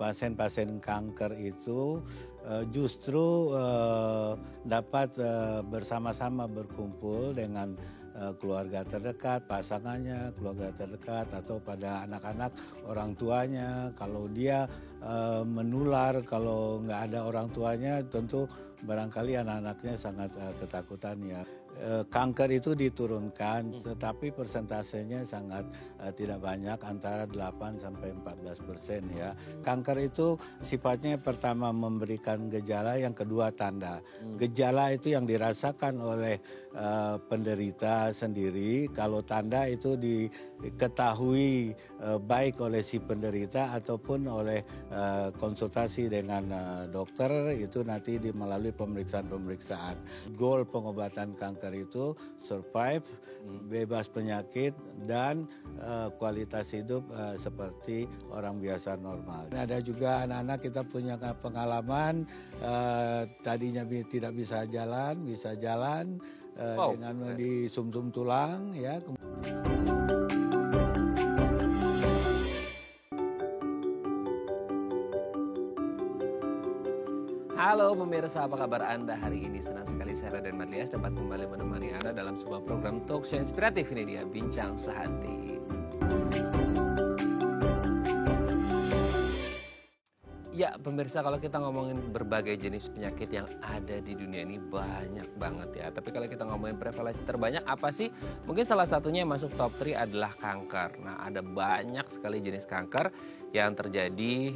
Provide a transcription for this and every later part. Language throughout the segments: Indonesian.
pasien-pasien kanker itu justru dapat bersama-sama berkumpul dengan keluarga terdekat, pasangannya, keluarga terdekat, atau pada anak-anak orang tuanya. Kalau dia menular, kalau nggak ada orang tuanya, tentu barangkali anak-anaknya sangat ketakutan ya. Kanker itu diturunkan, tetapi persentasenya sangat tidak banyak, antara 8-14% ya. Kanker itu sifatnya pertama memberikan gejala, yang kedua tanda. Gejala itu yang dirasakan oleh penderita sendiri. Kalau tanda itu diketahui baik oleh si penderita ataupun oleh konsultasi dengan dokter, itu nanti melalui pemeriksaan-pemeriksaan. Goal pengobatan kanker itu survive, bebas penyakit, dan kualitas hidup seperti orang biasa normal. Ada juga anak-anak kita punya pengalaman tadinya tidak bisa jalan dengan di sumsum tulang ya. Halo pemirsa, apa kabar Anda hari ini? Senang sekali saya Raden Madlias dapat kembali menemani Anda dalam sebuah program talk show inspiratif. Ini dia Bincang Sehati. Ya pemirsa, kalau kita ngomongin berbagai jenis penyakit yang ada di dunia ini banyak banget ya. Tapi kalau kita ngomongin prevalensi terbanyak apa sih? Mungkin salah satunya yang masuk top 3 adalah kanker. Nah, ada banyak sekali jenis kanker yang terjadi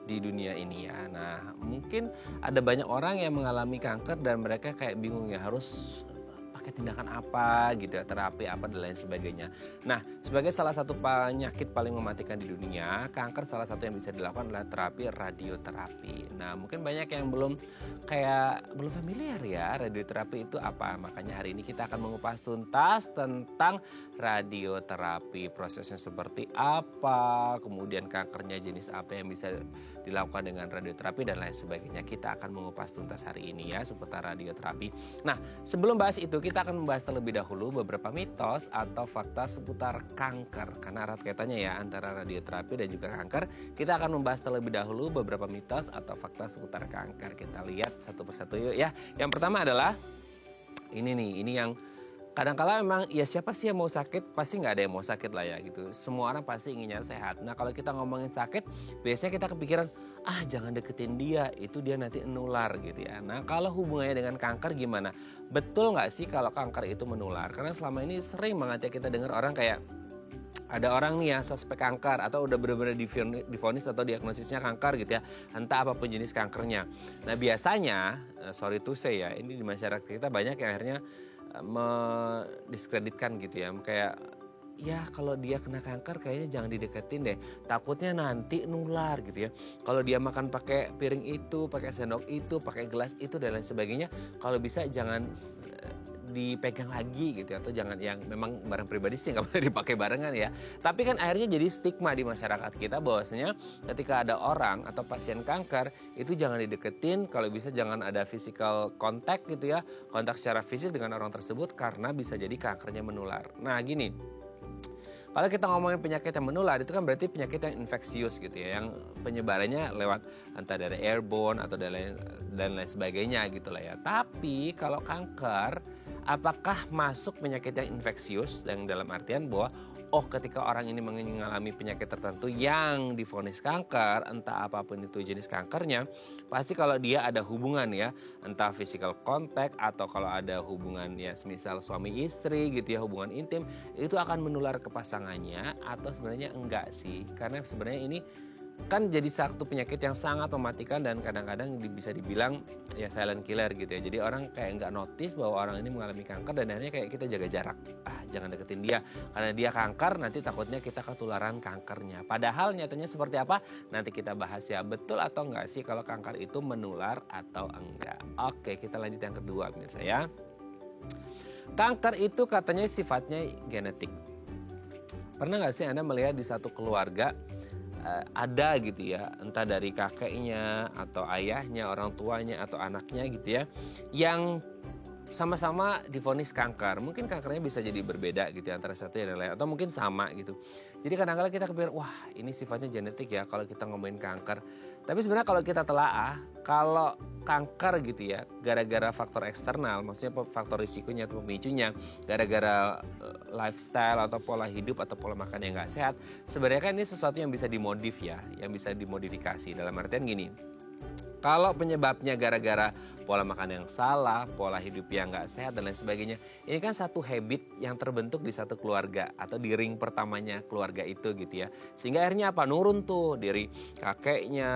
di dunia ini ya. Nah, mungkin ada banyak orang yang mengalami kanker dan mereka kayak bingung ya, harus pakai tindakan apa gitu ya, terapi apa dan lain sebagainya. Nah, sebagai salah satu penyakit paling mematikan di dunia, kanker salah satu yang bisa dilakukan adalah terapi radioterapi. Nah, mungkin banyak yang belum familiar ya, radioterapi itu apa. Makanya hari ini kita akan mengupas tuntas tentang radioterapi, prosesnya seperti apa, kemudian kankernya jenis apa yang bisa dilakukan dengan radioterapi dan lain sebagainya. Kita akan mengupas tuntas hari ini ya seputar radioterapi. Nah, sebelum bahas itu kita akan membahas terlebih dahulu beberapa mitos atau fakta seputar kanker. Karena erat kaitannya ya antara radioterapi dan juga kanker. Kita akan membahas terlebih dahulu beberapa mitos atau fakta seputar kanker. Kita lihat satu persatu yuk ya. Yang pertama adalah ini yang kadang-kala memang ya siapa sih yang mau sakit, pasti nggak ada yang mau sakit lah ya gitu. Semua orang pasti inginnya sehat. Nah kalau kita ngomongin sakit, biasanya kita kepikiran, jangan deketin dia, itu dia nanti nular gitu ya. Nah kalau hubungannya dengan kanker gimana? Betul nggak sih kalau kanker itu menular? Karena selama ini sering banget ya kita dengar orang kayak, ada orang nih ya suspek kanker atau udah benar-benar divonis atau diagnosisnya kanker gitu ya, entah apapun jenis kankernya. Nah biasanya, sorry to say ya, ini di masyarakat kita banyak yang akhirnya mendiskreditkan gitu ya, kayak ya kalau dia kena kanker kayaknya jangan dideketin deh, takutnya nanti nular gitu ya. Kalau dia makan pakai piring itu, pakai sendok itu, pakai gelas itu dan lain sebagainya, kalau bisa jangan dipegang lagi gitu, atau jangan yang memang barang pribadi sih nggak boleh dipakai barengan ya. Tapi kan akhirnya jadi stigma di masyarakat kita bahwasanya ketika ada orang atau pasien kanker itu jangan dideketin, kalau bisa jangan ada physical contact gitu ya, kontak secara fisik dengan orang tersebut karena bisa jadi kankernya menular. Nah gini, kalau kita ngomongin penyakit yang menular itu kan berarti penyakit yang infeksius gitu ya, yang penyebarannya lewat entah dari airborne atau dan lain sebagainya gitu lah ya. Tapi kalau kanker, apakah masuk penyakit yang infeksius, yang dalam artian bahwa ketika orang ini mengalami penyakit tertentu yang divonis kanker, entah apapun itu jenis kankernya, pasti kalau dia ada hubungan ya, entah physical contact atau kalau ada hubungan ya semisal suami istri gitu ya, hubungan intim, itu akan menular ke pasangannya atau sebenarnya enggak sih? Karena sebenarnya ini kan jadi satu penyakit yang sangat mematikan dan kadang-kadang bisa dibilang ya silent killer gitu ya. Jadi orang kayak nggak notice bahwa orang ini mengalami kanker dan akhirnya kayak kita jaga jarak. Jangan deketin dia karena dia kanker, nanti takutnya kita ketularan kankernya. Padahal nyatanya seperti apa? Nanti kita bahas ya, betul atau enggak sih kalau kanker itu menular atau enggak. Oke, kita lanjut yang kedua pemirsa ya. Kanker itu katanya sifatnya genetik. Pernah nggak sih Anda melihat di satu keluarga ada gitu ya, entah dari kakeknya atau ayahnya, orang tuanya atau anaknya gitu ya, yang sama-sama divonis kanker. Mungkin kankernya bisa jadi berbeda gitu ya, antara satu dan lain, atau mungkin sama gitu. Jadi kadang-kadang kita kepikiran, wah ini sifatnya genetik ya kalau kita ngomongin kanker. Tapi sebenarnya kalau kita telaah, kalau kanker gitu ya, gara-gara faktor eksternal, maksudnya faktor risikonya atau pemicunya, gara-gara lifestyle atau pola hidup atau pola makan yang nggak sehat, sebenarnya kan ini sesuatu yang bisa dimodif ya, yang bisa dimodifikasi. Dalam artian gini, kalau penyebabnya gara-gara pola makan yang salah, pola hidup yang nggak sehat dan lain sebagainya, ini kan satu habit yang terbentuk di satu keluarga atau di ring pertamanya keluarga itu gitu ya. Sehingga akhirnya apa? Nurun tuh dari kakeknya,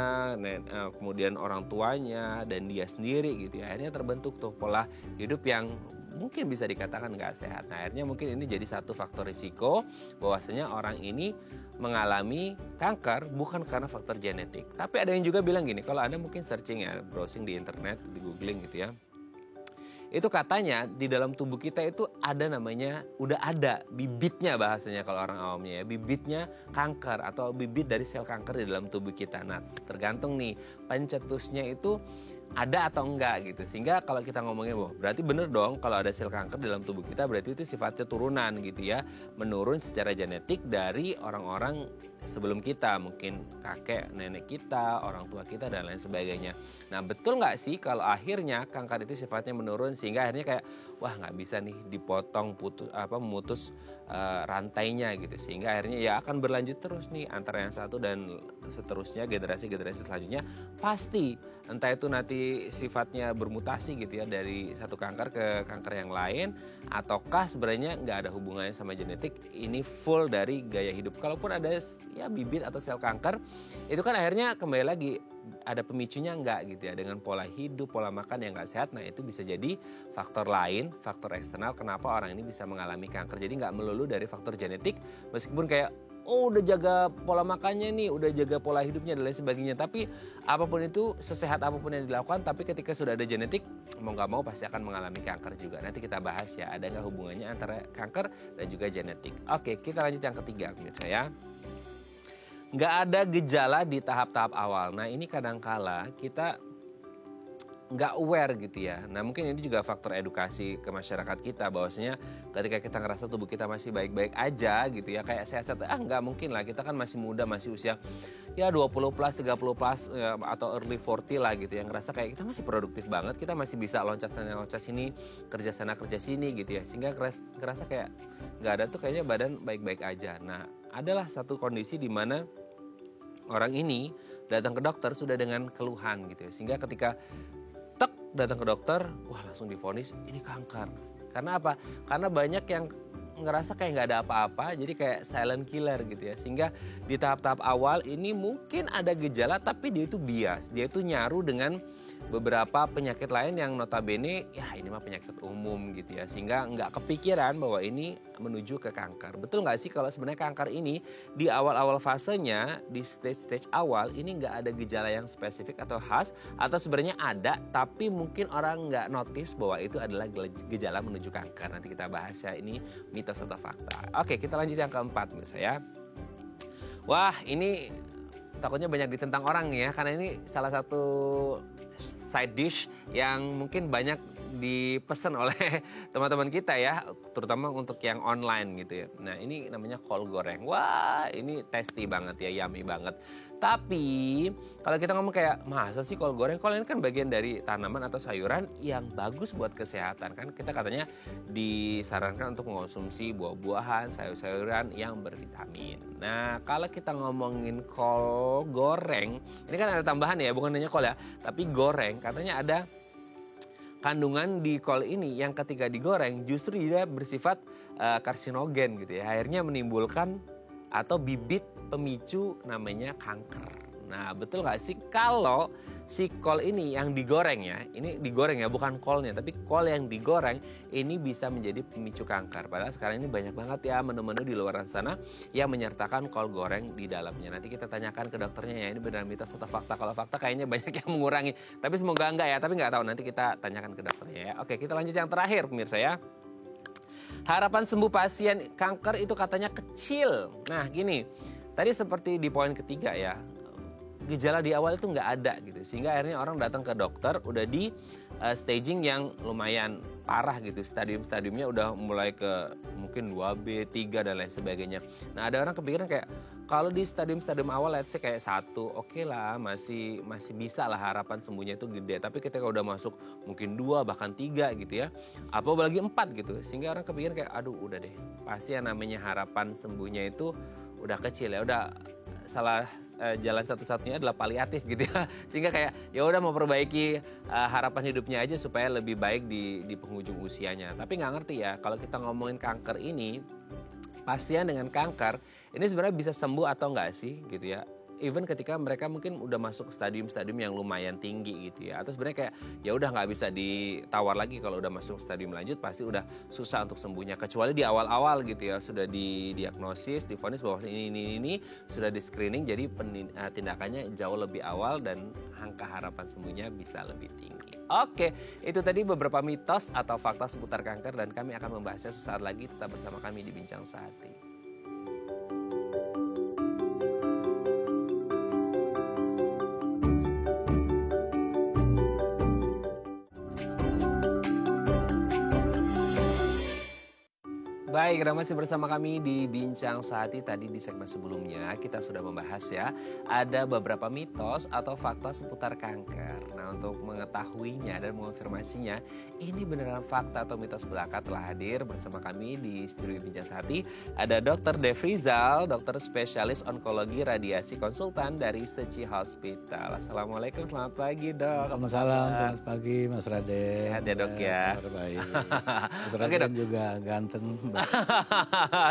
kemudian orang tuanya dan dia sendiri gitu ya. Akhirnya terbentuk tuh pola hidup yang mungkin bisa dikatakan nggak sehat. Nah akhirnya mungkin ini jadi satu faktor risiko bahwasanya orang ini mengalami kanker bukan karena faktor genetik. Tapi ada yang juga bilang gini, kalau Anda mungkin searching ya, browsing di internet, di googling gitu ya. Itu katanya di dalam tubuh kita itu ada namanya, udah ada bibitnya bahasanya kalau orang awamnya ya. Bibitnya kanker atau bibit dari sel kanker di dalam tubuh kita. Nah tergantung nih pencetusnya itu ada atau enggak gitu. Sehingga kalau kita ngomongin, wah berarti bener dong kalau ada sel kanker dalam tubuh kita berarti itu sifatnya turunan gitu ya. Menurun secara genetik dari orang-orang sebelum kita. Mungkin kakek, nenek kita, orang tua kita dan lain sebagainya. Nah betul nggak sih kalau akhirnya kanker itu sifatnya menurun sehingga akhirnya kayak wah nggak bisa nih dipotong memutus rantainya gitu. Sehingga akhirnya ya akan berlanjut terus nih antara yang satu dan seterusnya generasi-generasi selanjutnya pasti entah itu nanti sifatnya bermutasi gitu ya dari satu kanker ke kanker yang lain ataukah sebenarnya nggak ada hubungannya sama genetik, ini full dari gaya hidup. Kalaupun ada ya bibit atau sel kanker itu kan akhirnya kembali lagi ada pemicunya enggak gitu ya dengan pola hidup, pola makan yang nggak sehat. Nah itu bisa jadi faktor lain, faktor eksternal kenapa orang ini bisa mengalami kanker. Jadi nggak melulu dari faktor genetik meskipun kayak oh udah jaga pola makannya nih, udah jaga pola hidupnya dan lain sebagainya. Tapi apapun itu, sesehat apapun yang dilakukan, tapi ketika sudah ada genetik, mau gak mau pasti akan mengalami kanker juga. Nanti kita bahas ya, ada gak hubungannya antara kanker dan juga genetik. Oke, kita lanjut yang ketiga pemirsa ya. Gak ada gejala di tahap-tahap awal. Nah ini kadangkala kita nggak aware gitu ya. Nah mungkin ini juga faktor edukasi ke masyarakat kita bahwasanya ketika kita ngerasa tubuh kita masih baik-baik aja gitu ya kayak sehat-sehat, nggak mungkin lah, kita kan masih muda, masih usia ya 20 plus, 30 plus atau early 40 lah gitu ya, ngerasa kayak kita masih produktif banget, kita masih bisa loncat sana loncat sini, kerja sana kerja sini gitu ya, sehingga ngerasa kayak nggak ada tuh kayaknya badan baik-baik aja. Nah adalah satu kondisi di mana orang ini datang ke dokter sudah dengan keluhan gitu ya, sehingga ketika datang ke dokter, wah langsung divonis ini kanker. Karena apa? Karena banyak yang ngerasa kayak nggak ada apa-apa, jadi kayak silent killer gitu ya. Sehingga di tahap-tahap awal ini mungkin ada gejala, tapi dia itu bias, dia itu nyaru dengan beberapa penyakit lain yang notabene ya ini mah penyakit umum gitu ya, sehingga nggak kepikiran bahwa ini menuju ke kanker. Betul nggak sih kalau sebenarnya kanker ini di awal-awal fasenya, di stage-stage awal ini nggak ada gejala yang spesifik atau khas, atau sebenarnya ada tapi mungkin orang nggak notice bahwa itu adalah gejala menuju kanker. Nanti kita bahas ya, ini mitos atau fakta. Oke, kita lanjut yang keempat misalnya ya. Wah ini takutnya banyak ditentang orang nih ya, karena ini salah satu side dish yang mungkin banyak dipesan oleh teman-teman kita ya, terutama untuk yang online gitu ya. Nah ini namanya kol goreng. Wah ini tasty banget ya, yummy banget. Tapi kalau kita ngomong kayak masa sih kol goreng? Kol ini kan bagian dari tanaman atau sayuran yang bagus buat kesehatan kan. Kita katanya disarankan untuk mengonsumsi buah-buahan, sayur-sayuran yang bervitamin. Nah kalau kita ngomongin kol goreng, ini kan ada tambahan ya, bukan hanya kol ya, tapi goreng. Katanya ada kandungan di kol ini yang ketika digoreng justru dia bersifat karsinogen gitu ya. Akhirnya menimbulkan atau bibit pemicu namanya kanker. Nah betul gak sih kalau si kol ini yang digoreng ya, ini digoreng ya bukan kolnya, tapi kol yang digoreng ini bisa menjadi pemicu kanker. Padahal sekarang ini banyak banget ya menu-menu di luar sana yang menyertakan kol goreng di dalamnya. Nanti kita tanyakan ke dokternya ya, ini benar mitos atau fakta. Kalau fakta kayaknya banyak yang mengurangi, tapi semoga enggak ya, tapi nggak tahu, nanti kita tanyakan ke dokternya ya. Oke, kita lanjut yang terakhir pemirsa ya. Harapan sembuh pasien kanker itu katanya kecil. Nah gini, tadi seperti di poin ketiga ya, gejala di awal itu nggak ada gitu. Sehingga akhirnya orang datang ke dokter udah di staging yang lumayan parah gitu. Stadium-stadiumnya udah mulai ke mungkin 2B, 3 dan lain sebagainya. Nah ada orang kepikiran kayak kalau di stadium-stadium awal let's say kayak 1, oke lah masih bisa lah harapan sembuhnya itu gede. Tapi ketika udah masuk mungkin 2 bahkan 3 gitu ya. Apalagi 4 gitu. Sehingga orang kepikiran kayak aduh udah deh. Pasti yang namanya harapan sembuhnya itu udah kecil ya. Udah salah jalan satu-satunya adalah paliatif gitu ya. Sehingga kayak ya udah mau perbaiki harapan hidupnya aja supaya lebih baik di penghujung usianya. Tapi nggak ngerti ya kalau kita ngomongin kanker ini, pasien dengan kanker ini sebenarnya bisa sembuh atau enggak sih gitu ya. Even ketika mereka mungkin udah masuk stadium-stadium yang lumayan tinggi gitu ya. Atau sebenarnya kayak ya udah nggak bisa ditawar lagi kalau udah masuk stadium lanjut pasti udah susah untuk sembuhnya. Kecuali di awal-awal gitu ya sudah didiagnosis, divonis bahwa ini sudah di screening jadi tindakannya jauh lebih awal dan angka harapan sembuhnya bisa lebih tinggi. Oke, itu tadi beberapa mitos atau fakta seputar kanker dan kami akan membahasnya sesaat lagi. Tetap bersama kami di Bincang Sehati. Baik, Anda masih bersama kami di Bincang Sehati. Tadi di segmen sebelumnya kita sudah membahas ya, ada beberapa mitos atau fakta seputar kanker. Nah, untuk mengetahuinya dan mengonfirmasinya, ini beneran fakta atau mitos belaka telah hadir bersama kami di studio Bincang Sehati. Ada Dr. Devrizal, dokter spesialis onkologi radiasi konsultan dari Seci Hospital. Assalamualaikum, selamat pagi Dok. Waalaikumsalam, selamat pagi Mas Raden. Sehat ya Dok ya. Baik. Mas Raden juga ganteng.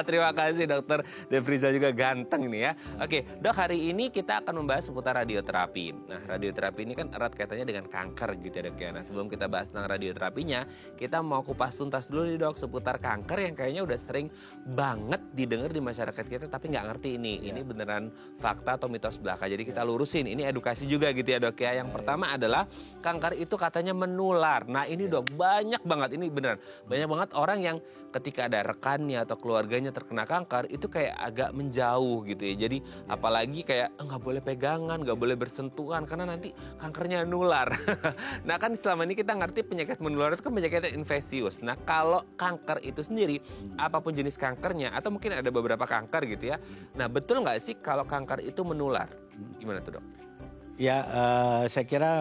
Terima kasih Dokter Devrizal juga ganteng nih ya. Oke, Dok, hari ini kita akan membahas seputar radioterapi. Nah, radioterapi ini kan erat kaitannya dengan kanker gitu ya Dok ya. Nah, sebelum kita bahas tentang radioterapinya, kita mau kupas tuntas dulu nih Dok seputar kanker yang kayaknya udah sering banget didengar di masyarakat kita tapi nggak ngerti ini. Ini beneran fakta atau mitos belaka. Jadi kita lurusin. Ini edukasi juga gitu ya Dok ya. Yang pertama adalah kanker itu katanya menular. Nah, ini Dok banyak banget, ini beneran banyak banget orang yang ketika ada rekannya atau keluarganya terkena kanker itu kayak agak menjauh gitu ya. Jadi apalagi kayak nggak boleh pegangan, nggak boleh bersentuhan karena nanti kankernya nular. Nah kan selama ini kita ngerti penyakit menular itu kan penyakit infeksius. Nah kalau kanker itu sendiri, apapun jenis kankernya atau mungkin ada beberapa kanker gitu ya. Nah betul nggak sih kalau kanker itu menular? Gimana tuh Dok? Ya, saya kira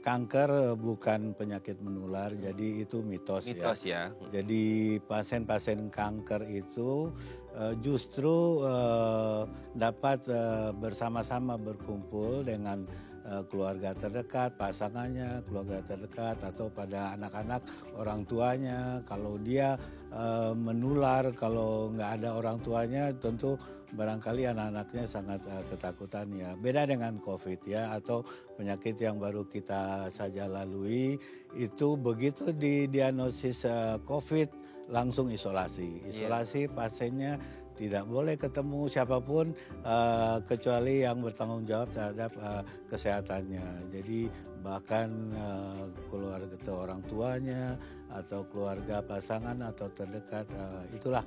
kanker bukan penyakit menular, jadi itu mitos ya. Mitos ya. Jadi pasien-pasien kanker itu justru dapat bersama-sama berkumpul dengan keluarga terdekat, pasangannya, keluarga terdekat, atau pada anak-anak orang tuanya. Kalau dia menular, kalau nggak ada orang tuanya, tentu barangkali anak-anaknya sangat ketakutan ya. Beda dengan COVID ya, atau penyakit yang baru kita saja lalui, itu begitu didiagnosis COVID langsung isolasi. Isolasi pasiennya tidak boleh ketemu siapapun kecuali yang bertanggung jawab terhadap kesehatannya. Jadi bahkan keluarga orang tuanya atau keluarga pasangan atau terdekat, itulah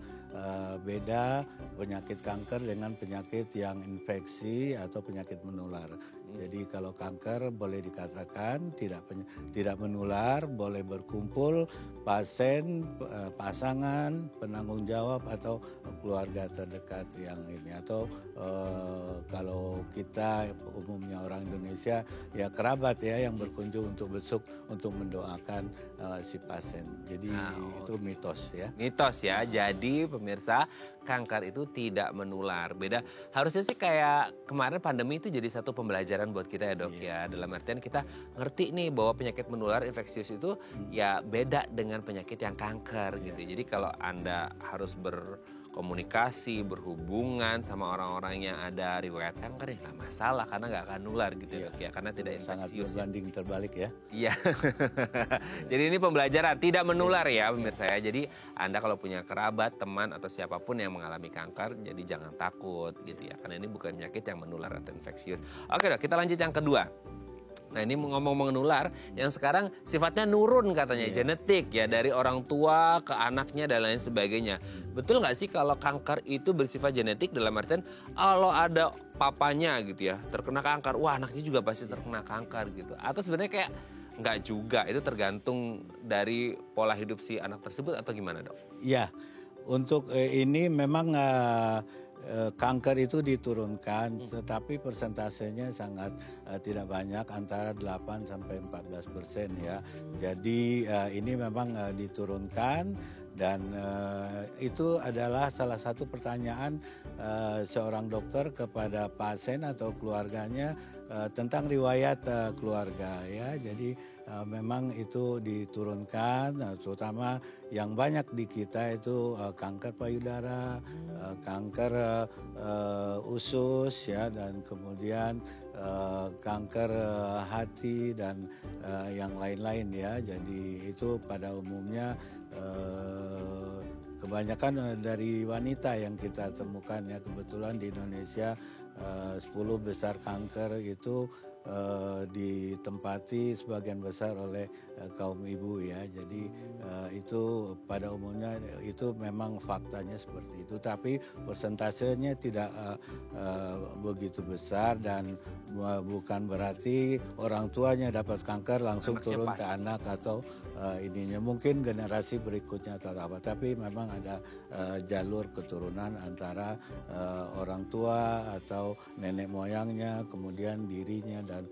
beda penyakit kanker dengan penyakit yang infeksi atau penyakit menular. Jadi kalau kanker boleh dikatakan tidak menular, boleh berkumpul pasien, pasangan, penanggung jawab atau keluarga terdekat yang ini. Atau kalau kita umumnya orang Indonesia ya kerabat ya yang berkunjung untuk besuk untuk mendoakan si pasien. Jadi itu mitos ya. Mitos ya. Jadi pemirsa, kanker itu tidak menular. Beda. Harusnya sih kayak kemarin pandemi itu jadi satu pembelajaran buat kita ya Dok ya. Dalam artian kita ngerti nih bahwa penyakit menular infeksius itu ya beda dengan penyakit yang kanker gitu. Jadi kalau Anda harus berkomunikasi, berhubungan sama orang-orang yang ada riwayat kanker ya nggak masalah karena nggak akan nular gitu ya Dok ya. Karena tidak infeksius. Sangat berbanding terbalik ya. Iya. Jadi ini pembelajaran tidak menular ya pemirsa ya. Jadi Anda kalau punya kerabat, teman atau siapapun yang mengalami kanker, jadi jangan takut gitu ya. Karena ini bukan penyakit yang menular atau infeksius. Oke Dok, kita lanjut yang kedua. Nah ini ngomong menular yang sekarang sifatnya nurun katanya, genetik ya, dari orang tua ke anaknya dan lain sebagainya. Betul nggak sih kalau kanker itu bersifat genetik dalam artian kalau ada papanya gitu ya terkena kanker, wah anaknya juga pasti terkena kanker gitu. Atau sebenarnya kayak Enggak juga, itu tergantung dari pola hidup si anak tersebut atau gimana, Dok? Ya, untuk ini memang kanker itu diturunkan, tetapi persentasenya sangat tidak banyak, antara 8 sampai 14% ya. Jadi ini memang diturunkan, dan itu adalah salah satu pertanyaan seorang dokter kepada pasien atau keluarganya tentang riwayat keluarga ya. Jadi memang itu diturunkan, terutama yang banyak di kita itu kanker payudara, kanker usus ya, dan kemudian kanker hati dan yang lain-lain ya. Jadi itu pada umumnya kebanyakan dari wanita yang kita temukan ya. Kebetulan di Indonesia 10 besar kanker itu ditempati sebagian besar oleh kaum ibu ya. Jadi itu pada umumnya itu memang faktanya seperti itu, tapi persentasenya tidak begitu besar, dan bukan berarti orang tuanya dapat kanker langsung turun ke anak atau ininya mungkin generasi berikutnya atau apa, tapi memang ada jalur keturunan antara orang tua atau nenek moyangnya, kemudian dirinya, dan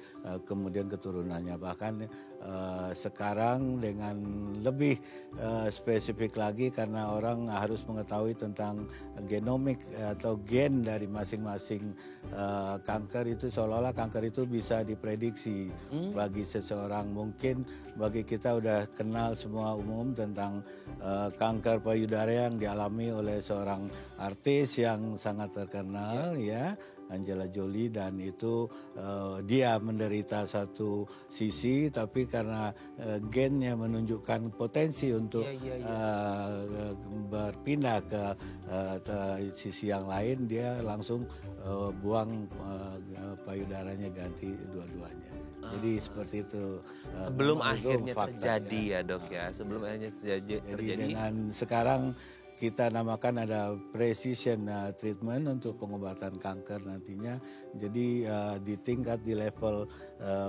kemudian keturunannya. Bahkan sekarang dengan lebih spesifik lagi, karena orang harus mengetahui tentang genomik atau gen dari masing-masing kanker itu, seolah-olah kanker itu bisa diprediksi bagi seseorang. Mungkin bagi kita udah kenal semua umum tentang kanker payudara yang dialami oleh seorang artis yang sangat terkenal ya, Angela Jolie, dan itu dia menderita satu sisi, tapi karena gennya menunjukkan potensi untuk berpindah ke sisi yang lain, dia langsung buang payudaranya, ganti dua-duanya. Jadi seperti itu. Sebelum akhirnya terjadi ya Dok ya, sebelum akhirnya terjadi. Jadi dengan sekarang kita namakan ada precision treatment untuk pengobatan kanker nantinya. Jadi di tingkat, di level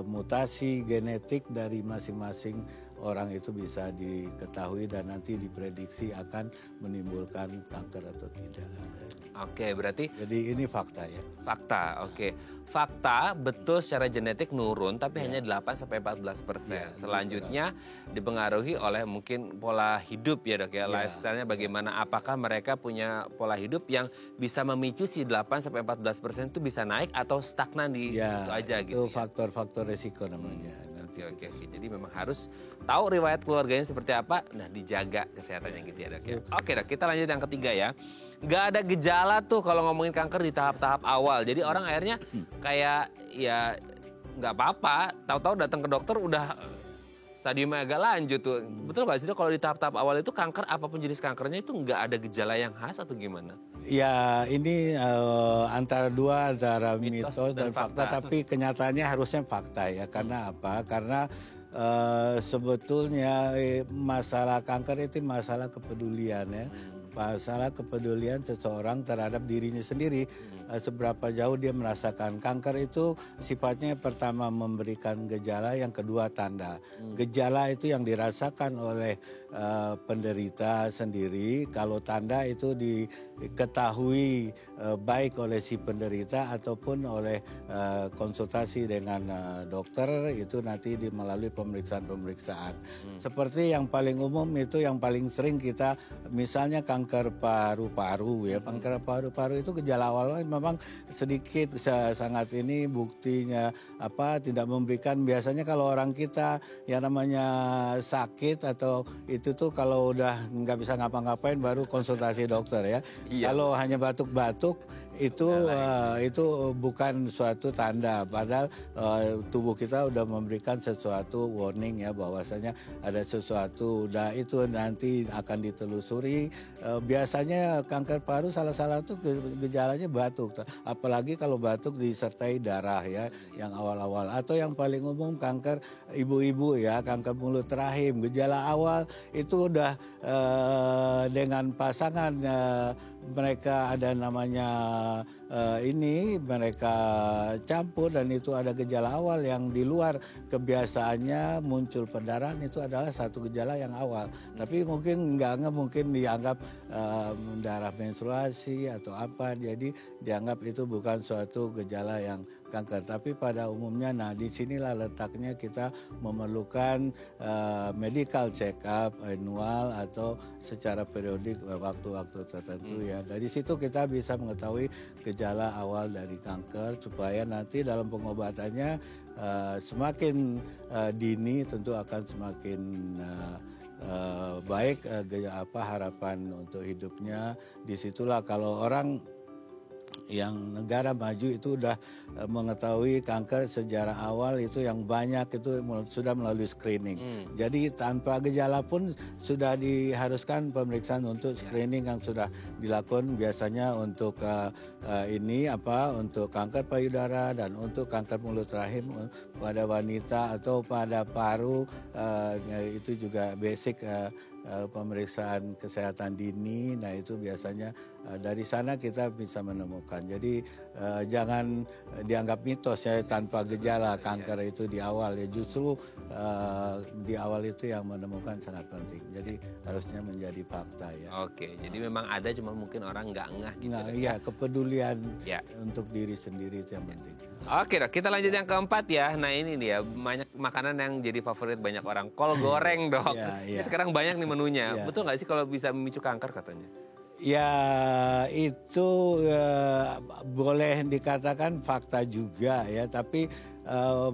mutasi genetik dari masing-masing orang itu bisa diketahui dan nanti diprediksi akan menimbulkan kanker atau tidak. Oke, berarti jadi ini fakta ya. Fakta, oke. Fakta betul secara genetik nurun, tapi hanya 8-14%. Selanjutnya dipengaruhi oleh mungkin pola hidup ya Dok ya, lifestyle-nya bagaimana. Apakah mereka punya pola hidup yang bisa memicu si 8-14% itu bisa naik atau stagnan di situ aja gitu. Itu faktor-faktor resiko namanya. Oke. Jadi memang harus tahu riwayat keluarganya seperti apa, nah dijaga kesehatannya gitu ya Dok ya. Oke Dok, kita lanjut yang ketiga ya. Nggak ada gejala tuh kalau ngomongin kanker di tahap-tahap awal. Jadi orang akhirnya kayak ya nggak apa-apa, tahu-tahu datang ke dokter udah stadiumnya agak lanjut tuh. Betul nggak sih Dok, kalau di tahap-tahap awal itu kanker apapun jenis kankernya itu nggak ada gejala yang khas atau gimana? Ya ini antara mitos dan fakta, tapi kenyataannya harusnya fakta ya. Karena apa? Karena sebetulnya masalah kanker itu masalah kepedulian ya. Masalah kepedulian seseorang terhadap dirinya sendiri. Seberapa jauh dia merasakan. Kanker itu sifatnya pertama memberikan gejala, yang kedua tanda. Gejala itu yang dirasakan oleh penderita sendiri. Kalau tanda itu diketahui baik oleh si penderita ataupun oleh konsultasi dengan dokter, itu nanti melalui pemeriksaan-pemeriksaan. Seperti yang paling umum itu, yang paling sering kita, misalnya kanker paru-paru ya. Kanker paru-paru itu gejala awal memang sedikit sangat ini buktinya tidak memberikan. Biasanya kalau orang kita yang namanya sakit atau itu tuh kalau udah nggak bisa ngapa-ngapain baru konsultasi dokter ya. Kalau hanya batuk-batuk itu bukan suatu tanda, padahal tubuh kita udah memberikan sesuatu warning ya, bahwasanya ada sesuatu. Itu nanti akan ditelusuri. Biasanya kanker paru salah satu gejalanya batuk, apalagi kalau batuk disertai darah ya, yang awal-awal. Atau yang paling umum kanker ibu-ibu ya, kanker mulut rahim. Gejala awal itu udah dengan pasangan mereka ada namanya ini mereka campur dan itu ada gejala awal yang di luar kebiasaannya muncul perdarahan, itu adalah satu gejala yang awal. Tapi mungkin mungkin dianggap darah menstruasi atau apa, jadi dianggap itu bukan suatu gejala yang kanker. Tapi pada umumnya, nah disinilah letaknya kita memerlukan medical check up annual atau secara periodik waktu-waktu tertentu ya. Dari situ kita bisa mengetahui gejala awal dari kanker supaya nanti dalam pengobatannya semakin dini tentu akan semakin baik harapan untuk hidupnya. Disitulah kalau orang yang negara maju itu udah mengetahui kanker sejarah awal itu yang banyak itu sudah melalui screening. Jadi tanpa gejala pun sudah diharuskan pemeriksaan untuk screening yang sudah dilakukan biasanya untuk untuk kanker payudara dan untuk kanker mulut rahim pada wanita atau pada paru, itu juga basic pemeriksaan kesehatan dini. Nah itu biasanya dari sana kita bisa menemukan. Jadi jangan dianggap mitos ya tanpa gejala kanker itu di awal ya. Justru di awal itu yang menemukan sangat penting. Jadi harusnya menjadi fakta ya. Oke, jadi memang ada, cuma mungkin orang nggak ngeh gitu. Nah, iya, kepedulian untuk diri sendiri itu yang penting. Oke dok, kita lanjut yang keempat ya. Nah ini dia banyak makanan yang jadi favorit banyak orang. Kol goreng dok. Ini sekarang banyak nih menunya. Betul nggak sih kalau bisa memicu kanker katanya? Ya itu boleh dikatakan fakta juga ya. Tapi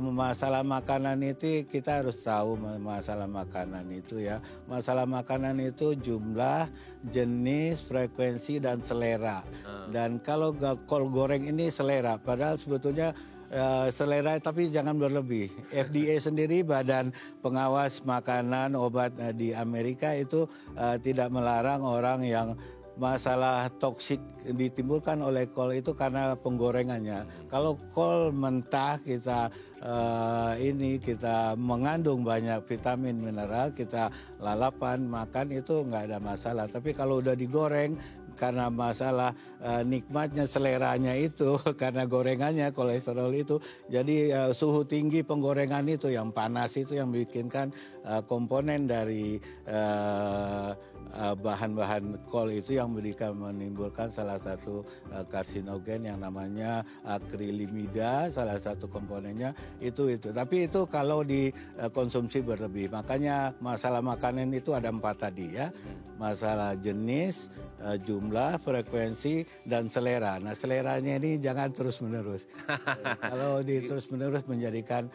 masalah makanan itu kita harus tahu masalah makanan itu ya. Masalah makanan itu jumlah, jenis, frekuensi, dan selera. Dan kalau kol goreng ini selera, padahal sebetulnya selera tapi jangan berlebih. FDA sendiri, Badan Pengawas Makanan Obat di Amerika itu tidak melarang orang yang masalah toksik ditimbulkan oleh kol itu karena penggorengannya. Kalau kol mentah kita mengandung banyak vitamin mineral, kita lalapan makan itu nggak ada masalah. Tapi kalau udah digoreng karena masalah nikmatnya seleranya itu karena gorengannya kolesterol itu, jadi suhu tinggi penggorengan itu yang panas itu yang bikinkan komponen dari bahan-bahan kol itu yang menimbulkan salah satu karsinogen yang namanya akrilimida, salah satu komponennya itu. Tapi itu kalau dikonsumsi berlebih. Makanya masalah makanan itu ada 4 tadi ya. Masalah jenis, jumlah, frekuensi, dan selera. Nah seleranya ini jangan terus-menerus. Kalau terus-menerus menjadikan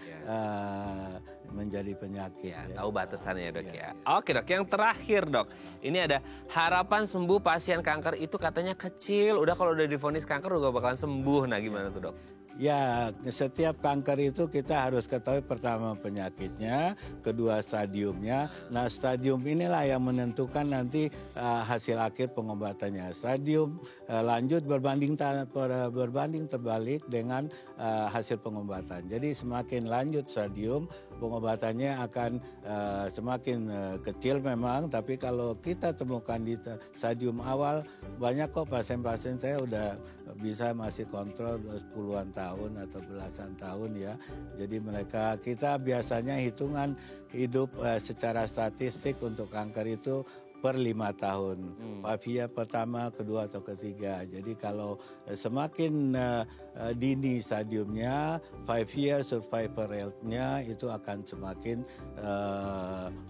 menjadi penyakit. Tahu batasannya dok ya. Oke dok, yang terakhir dok. Ini ada harapan sembuh pasien kanker itu katanya kecil. Udah kalau udah divonis kanker udah bakalan sembuh. Nah gimana tuh dok? Ya, setiap kanker itu kita harus ketahui pertama penyakitnya, kedua stadiumnya. Nah, stadium inilah yang menentukan nanti hasil akhir pengobatannya. Stadium lanjut berbanding terbalik dengan hasil pengobatan. Jadi semakin lanjut stadium, pengobatannya akan semakin kecil memang. Tapi kalau kita temukan di stadium awal, banyak kok pasien-pasien saya udah bisa masih kontrol puluhan tahun atau belasan tahun ya. Jadi kita biasanya hitungan hidup secara statistik untuk kanker itu per 5 tahun. 5 year pertama, kedua atau ketiga. Jadi kalau semakin dini stadiumnya, 5 year survival rate-nya itu akan semakin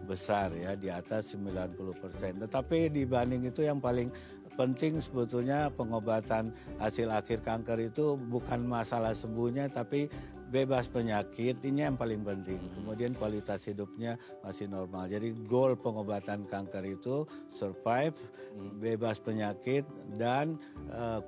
besar ya, di atas 90%. Tetapi dibanding itu yang paling penting sebetulnya pengobatan hasil akhir kanker itu bukan masalah sembuhnya tapi bebas penyakit, ini yang paling penting. Kemudian kualitas hidupnya masih normal. Jadi goal pengobatan kanker itu survive, bebas penyakit, dan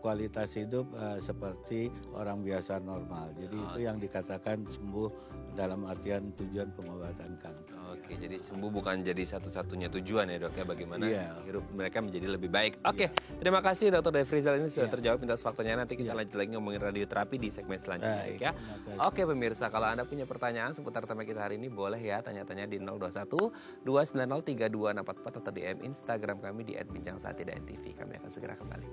kualitas hidup seperti orang biasa normal. Jadi itu yang dikatakan sembuh dalam artian tujuan pengobatan kanker. Oke, jadi sembuh bukan jadi satu-satunya tujuan ya dok ya, bagaimana hidup mereka menjadi lebih baik. Oke, terima kasih Dr. Devrizal, ini sudah terjawab mitos faktanya. Nanti kita lanjut lagi ngomongin radioterapi di segmen selanjutnya ya. Oke pemirsa, kalau Anda punya pertanyaan seputar tema kita hari ini boleh ya tanya-tanya di 021 290 3244 atau DM Instagram kami di @bincangsaati.tv. Kami akan segera kembali.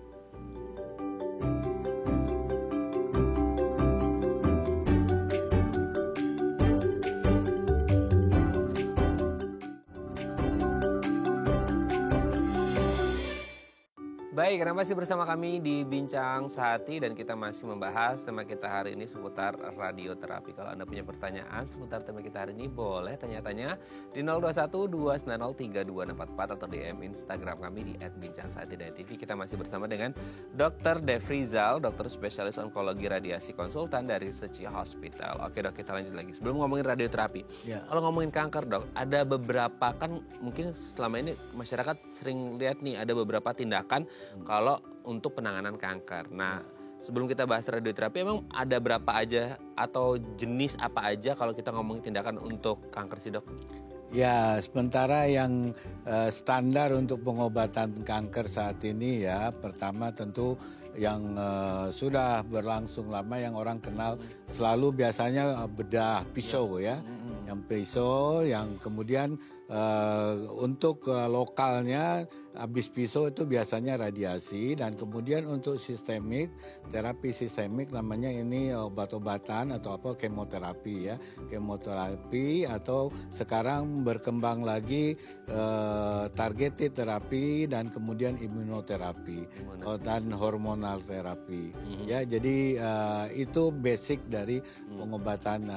Baik, Anda masih bersama kami di Bincang Sehati dan kita masih membahas tema kita hari ini seputar radioterapi. Kalau Anda punya pertanyaan seputar tema kita hari ini, boleh tanya-tanya di 0212903264 atau DM Instagram kami di @bincang_sehati.tv. Kita masih bersama dengan Dr. Devrizal, dokter spesialis onkologi radiasi konsultan dari Seci Hospital. Oke dok, kita lanjut lagi. Sebelum ngomongin radioterapi, kalau ngomongin kanker dok, ada beberapa kan mungkin selama ini masyarakat sering lihat nih ada beberapa tindakan kalau untuk penanganan kanker. Nah, sebelum kita bahas radioterapi, emang ada berapa aja atau jenis apa aja kalau kita ngomongin tindakan untuk kanker sih dok? Ya, sementara yang standar untuk pengobatan kanker saat ini ya, pertama tentu yang sudah berlangsung lama yang orang kenal selalu biasanya bedah pisau ya. Yang pisau, yang kemudian untuk lokalnya habis pisau itu biasanya radiasi, dan kemudian untuk sistemik, terapi sistemik namanya ini obat-obatan atau apa, kemoterapi ya. Kemoterapi atau sekarang berkembang lagi targeted terapi dan kemudian imunoterapi dan hormonal terapi. Ya, jadi itu basic dari pengobatan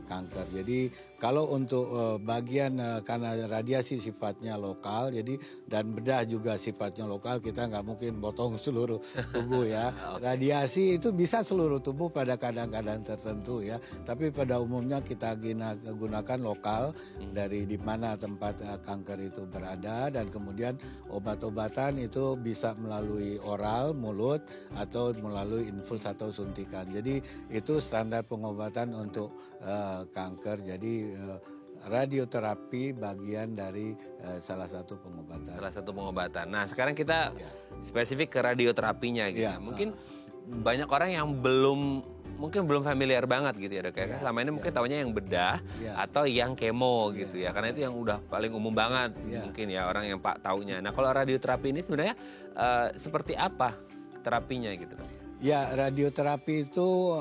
kanker. Jadi kalau untuk bagian karena radiasi sifatnya lokal, jadi dan bedah juga sifatnya lokal, kita nggak mungkin potong seluruh tubuh ya. Radiasi itu bisa seluruh tubuh pada kadang-kadang tertentu ya. Tapi pada umumnya kita gunakan lokal dari di mana tempat kanker itu berada, dan kemudian obat-obatan itu bisa melalui oral, mulut, atau melalui infus atau suntikan. Jadi itu standar pengobatan untuk kanker. Jadi radioterapi bagian dari salah satu pengobatan. Salah satu pengobatan. Nah, sekarang kita spesifik ke radioterapinya gitu. Mungkin banyak orang yang belum familiar banget gitu ya dok. Selama ini mungkin taunya yang bedah atau yang kemo gitu ya. Karena itu yang udah paling umum banget mungkin ya orang yang taunya. Nah, kalau radioterapi ini sebenarnya seperti apa terapinya gitu dok? Ya, radioterapi itu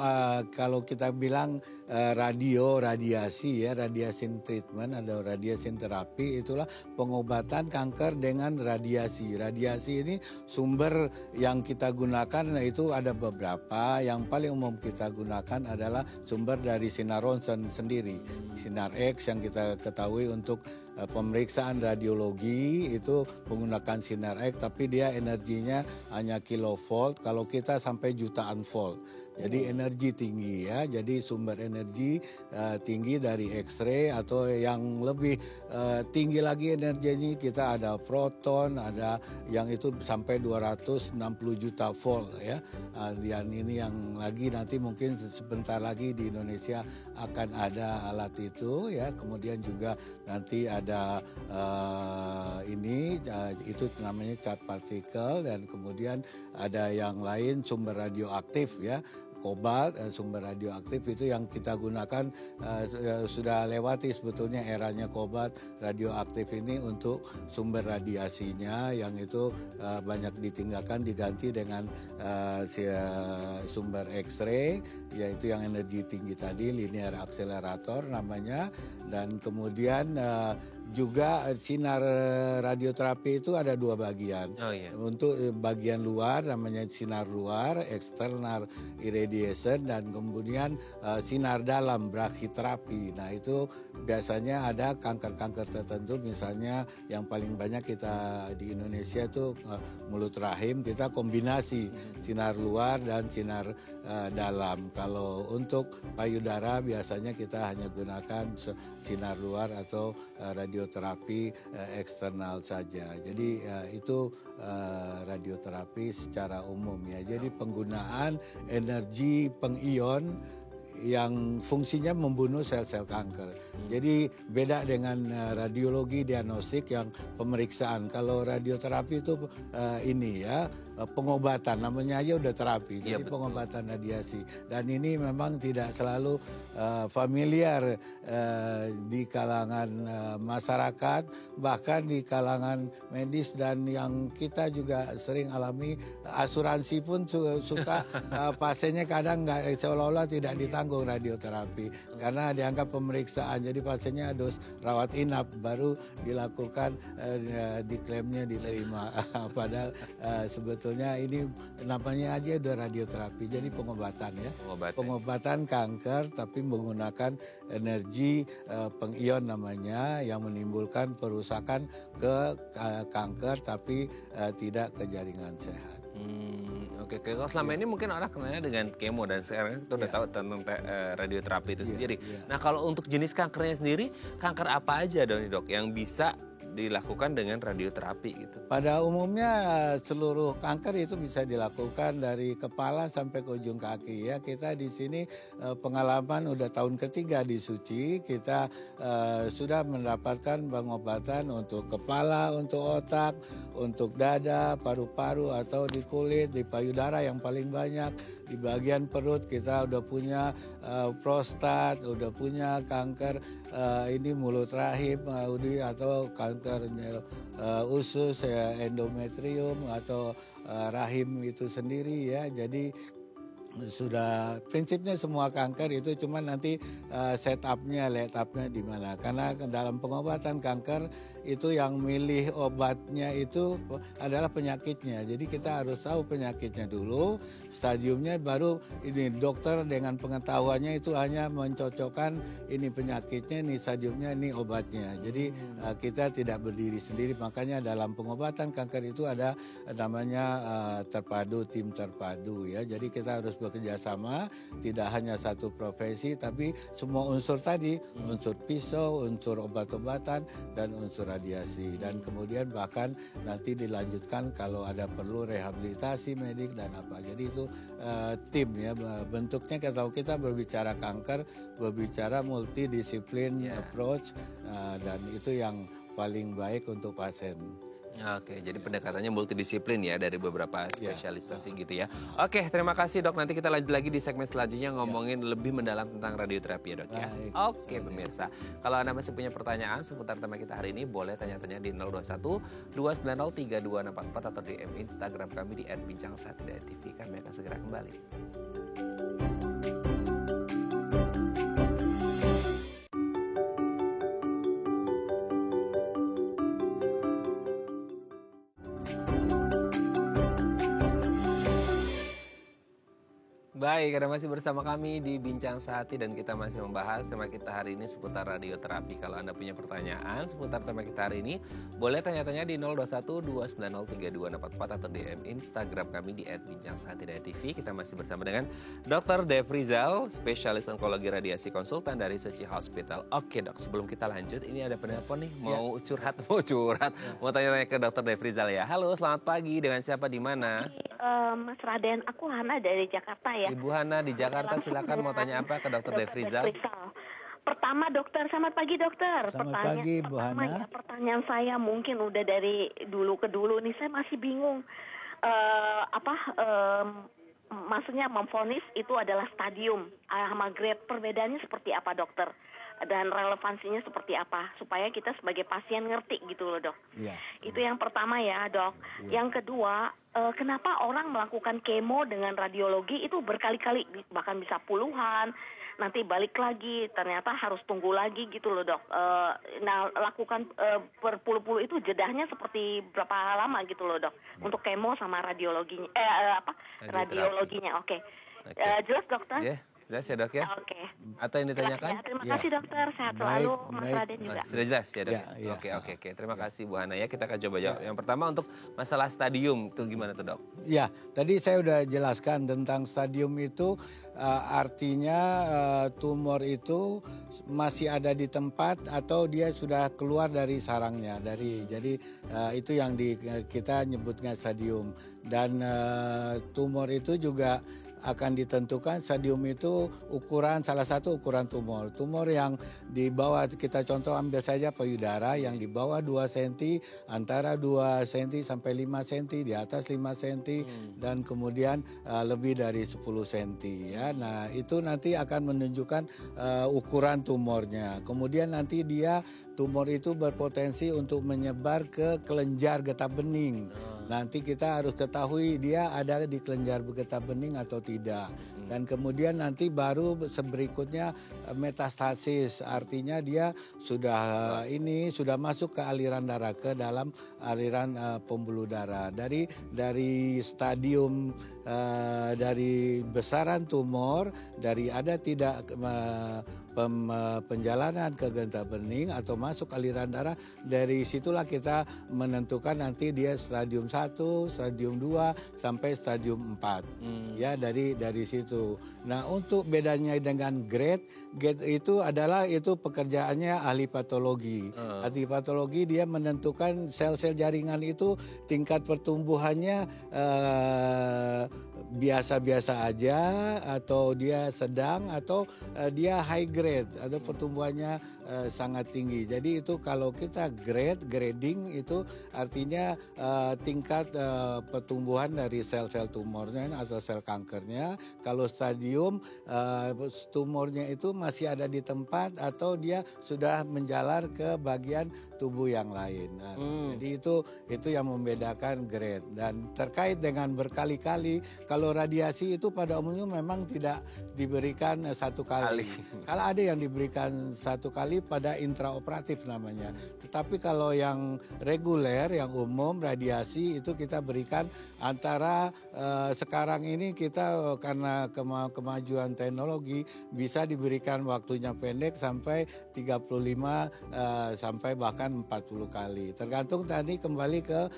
kalau kita bilang radiasi ya, radiation treatment atau radiation terapi, itulah pengobatan kanker dengan radiasi. Radiasi ini sumber yang kita gunakan itu ada beberapa. Yang paling umum kita gunakan adalah sumber dari sinar ronsen sendiri. Sinar X yang kita ketahui untuk pemeriksaan radiologi itu menggunakan sinar X, tapi dia energinya hanya kilovolt, kalau kita sampai jutaan volt. Jadi energi tinggi ya, jadi sumber energi tinggi dari X-ray, atau yang lebih tinggi lagi energinya kita ada proton, ada yang itu sampai 260 juta volt ya. Dan ini yang lagi nanti mungkin sebentar lagi di Indonesia akan ada alat itu ya. Kemudian juga nanti ada itu namanya charge particle, dan kemudian ada yang lain sumber radioaktif ya. Kobalt, sumber radioaktif itu yang kita gunakan sudah lewati sebetulnya eranya kobalt radioaktif ini untuk sumber radiasinya, yang itu banyak ditinggalkan diganti dengan sumber X-ray, yaitu yang energi tinggi tadi, linear accelerator namanya. Dan kemudian juga sinar radioterapi itu ada dua bagian. Untuk bagian luar namanya sinar luar, external irradiation, dan kemudian sinar dalam, brachytherapy. Nah, itu biasanya ada kanker-kanker tertentu, misalnya yang paling banyak kita di Indonesia itu mulut rahim, kita kombinasi sinar luar dan sinar dalam. Kalau untuk payudara biasanya kita hanya gunakan sinar luar atau radioterapi eksternal saja. Jadi itu radioterapi secara umum ya. Jadi penggunaan energi pengion yang fungsinya membunuh sel-sel kanker. Jadi beda dengan radiologi diagnostik yang pemeriksaan. Kalau radioterapi itu ini ya, pengobatan, namanya aja udah terapi. Jadi pengobatan radiasi. Dan ini memang tidak selalu familiar di kalangan masyarakat, bahkan di kalangan medis, dan yang kita juga sering alami. Asuransi pun suka pasiennya kadang nggak, seolah-olah tidak ditanggung radioterapi karena dianggap pemeriksaan. Jadi pasiennya harus rawat inap baru dilakukan, diklaimnya diterima. Padahal sebetulnya sebetulnya ini namanya aja udah radioterapi, jadi pengobatan ya. Pengobatan. Pengobatan kanker tapi menggunakan energi pengion namanya yang menimbulkan perusakan ke kanker tapi tidak ke jaringan sehat. Oke. Kalau selama ini mungkin orang kenalnya dengan kemo dan sekarang kita udah tahu tentang radioterapi itu sendiri. Nah, kalau untuk jenis kankernya sendiri, kanker apa aja dok yang bisa dilakukan dengan radioterapi gitu? Pada umumnya seluruh kanker itu bisa dilakukan dari kepala sampai ke ujung kaki ya. Kita di sini pengalaman udah tahun ketiga di Suci, kita sudah mendapatkan pengobatan untuk kepala, untuk otak, untuk dada, paru-paru atau di kulit, di payudara yang paling banyak. Di bagian perut kita udah punya prostat, udah punya kanker ini mulut rahim atau kanker usus endometrium atau rahim itu sendiri ya. Jadi sudah prinsipnya semua kanker itu cuma nanti setupnya di mana, karena dalam pengobatan kanker itu yang milih obatnya itu adalah penyakitnya. Jadi kita harus tahu penyakitnya dulu, stadiumnya, baru ini dokter dengan pengetahuannya itu hanya mencocokkan ini penyakitnya, ini stadiumnya, ini obatnya. Jadi kita tidak berdiri sendiri, makanya dalam pengobatan kanker itu ada namanya terpadu, tim terpadu ya. Jadi kita harus bekerja sama, tidak hanya satu profesi tapi semua unsur tadi, unsur pisau, unsur obat-obatan dan unsur radiasi, dan kemudian bahkan nanti dilanjutkan kalau ada perlu rehabilitasi medik dan apa. Jadi itu tim ya bentuknya. Kalau kita berbicara kanker, berbicara multidisiplin approach, dan itu yang paling baik untuk pasien. Oke, jadi pendekatannya multidisiplin ya dari beberapa spesialisasi gitu ya. Oke, terima kasih dok. Nanti kita lanjut lagi di segmen selanjutnya ngomongin lebih mendalam tentang radioterapi ya dok ya. Oke pemirsa, kalau Anda masih punya pertanyaan seputar tema kita hari ini, boleh tanya-tanya di 021 290 3264 atau DM Instagram kami di @bincangsaat.tv. Kami akan segera kembali. Baik, Anda masih bersama kami di Bincang Sehati dan kita masih membahas tema kita hari ini seputar radioterapi. Kalau Anda punya pertanyaan seputar tema kita hari ini, boleh tanya-tanya di 021 290 3264 atau DM Instagram kami di @bincangsaati.tv. Kita masih bersama dengan Dr. Dev Rizal, spesialis onkologi radiasi konsultan dari Suci Hospital. Oke dok, sebelum kita lanjut, ini ada penelpon nih, mau curhat. Mau tanya-tanya ke Dr. Dev Rizal ya. Halo, selamat pagi, dengan siapa, di mana? Mas Raden, aku Hana dari Jakarta ya. Ibu Hana di Jakarta, silakan mau tanya apa ke Dr. Dev Rizal? Pertama dokter, selamat pagi dokter. Selamat pagi Bu Hana. Ya, pertanyaan saya mungkin udah dari dulu ke dulu nih, saya masih bingung. Maksudnya memvonis itu adalah stadium sama grade, perbedaannya seperti apa dokter? Dan relevansinya seperti apa supaya kita sebagai pasien ngerti gitu loh dok. Itu yang pertama ya dok. Yang kedua, kenapa orang melakukan kemo dengan radiologi itu berkali-kali, bahkan bisa puluhan, nanti balik lagi, ternyata harus tunggu lagi gitu loh dok. Lakukan berpuluh-puluh itu jedahnya seperti berapa lama gitu loh dok untuk kemo sama radiologinya, radiologinya. Oke. Jelas dokter? Jelas ya dok ya? Oke. Atau yang ditanyakan? Terima kasih dokter, sehat selalu, Mas Raden juga. Sudah jelas ya dok? Oke. Terima kasih Bu Hana ya, kita akan coba jawab. Yang pertama untuk masalah stadium, itu gimana tuh dok? Ya, tadi saya udah jelaskan tentang stadium itu, artinya tumor itu masih ada di tempat atau dia sudah keluar dari sarangnya. Jadi itu yang kita nyebutnya stadium. Dan tumor itu juga akan ditentukan stadium itu ukuran, salah satu ukuran tumor. Tumor yang di bawah, kita contoh ambil saja payudara yang di bawah 2 cm, antara 2 cm sampai 5 cm, di atas 5 cm, dan kemudian lebih dari 10 cm ya. Nah, itu nanti akan menunjukkan ukuran tumornya. Kemudian nanti tumor itu berpotensi untuk menyebar ke kelenjar getah bening. Nanti kita harus ketahui dia ada di kelenjar getah bening atau tidak. Dan kemudian nanti baru berikutnya metastasis, artinya dia sudah sudah masuk ke aliran darah, ke dalam aliran pembuluh darah. Dari stadium dari besaran tumor, dari ada tidak penjalanan ke getah bening atau masuk aliran darah, dari situlah kita menentukan nanti dia stadium 1, stadium 2 sampai stadium 4. Ya, dari situ. Nah, untuk bedanya dengan grade itu adalah pekerjaannya ahli patologi. Ahli patologi dia menentukan sel-sel jaringan itu tingkat pertumbuhannya biasa-biasa aja, atau dia sedang, atau dia high grade atau pertumbuhannya sangat tinggi. Jadi itu kalau kita grading itu artinya tingkat pertumbuhan dari sel-sel tumornya atau sel kankernya. Kalau stadium tumornya itu masih ada di tempat atau dia sudah menjalar ke bagian tubuh yang lain. Nah, jadi itu yang membedakan grade. Dan terkait dengan berkali-kali, kalau radiasi itu pada umumnya memang tidak diberikan satu kali. Kalau ada yang diberikan satu kali pada intraoperatif namanya. Tetapi kalau yang reguler, yang umum radiasi itu kita berikan antara sekarang ini kita karena kemajuan teknologi bisa diberikan waktunya pendek sampai 35 sampai bahkan 40 kali. Tergantung tadi kembali ke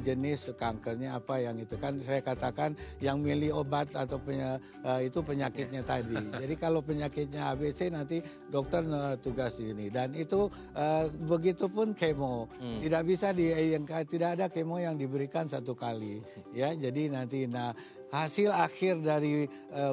jenis kankernya apa yang itu kan saya katakan yang milih obat atau itu penyakitnya tadi. Jadi kalau penyakitnya ABC nanti dokter tugas ini, dan itu begitupun kemo. Tidak bisa tidak ada kemo yang diberikan satu kali. Ya, jadi nanti hasil akhir dari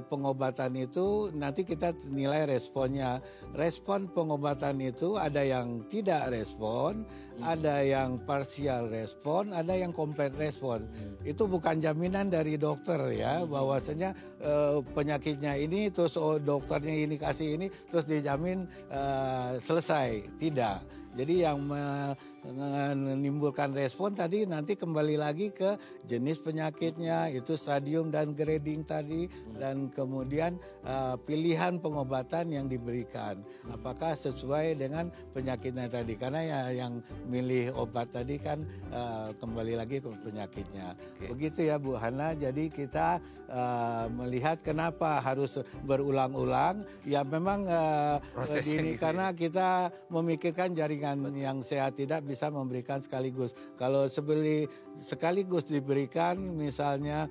pengobatan itu nanti kita nilai responnya. Respon pengobatan itu ada yang tidak respon, ada yang partial respon, ada yang komplit respon. Itu bukan jaminan dari dokter ya, bahwasanya penyakitnya ini terus dokternya ini kasih ini terus dijamin selesai. Tidak. Jadi yang menimbulkan respon tadi nanti kembali lagi ke jenis penyakitnya, itu stadium dan grading tadi, dan kemudian pilihan pengobatan yang diberikan. Apakah sesuai dengan penyakitnya tadi, karena ya yang milih obat tadi kan kembali lagi ke penyakitnya. Begitu ya Bu Hana, jadi kita melihat kenapa harus berulang-ulang, ya memang ini gitu karena kita memikirkan jaringan yang sehat tidak bisa memberikan sekaligus. Kalau sekaligus diberikan misalnya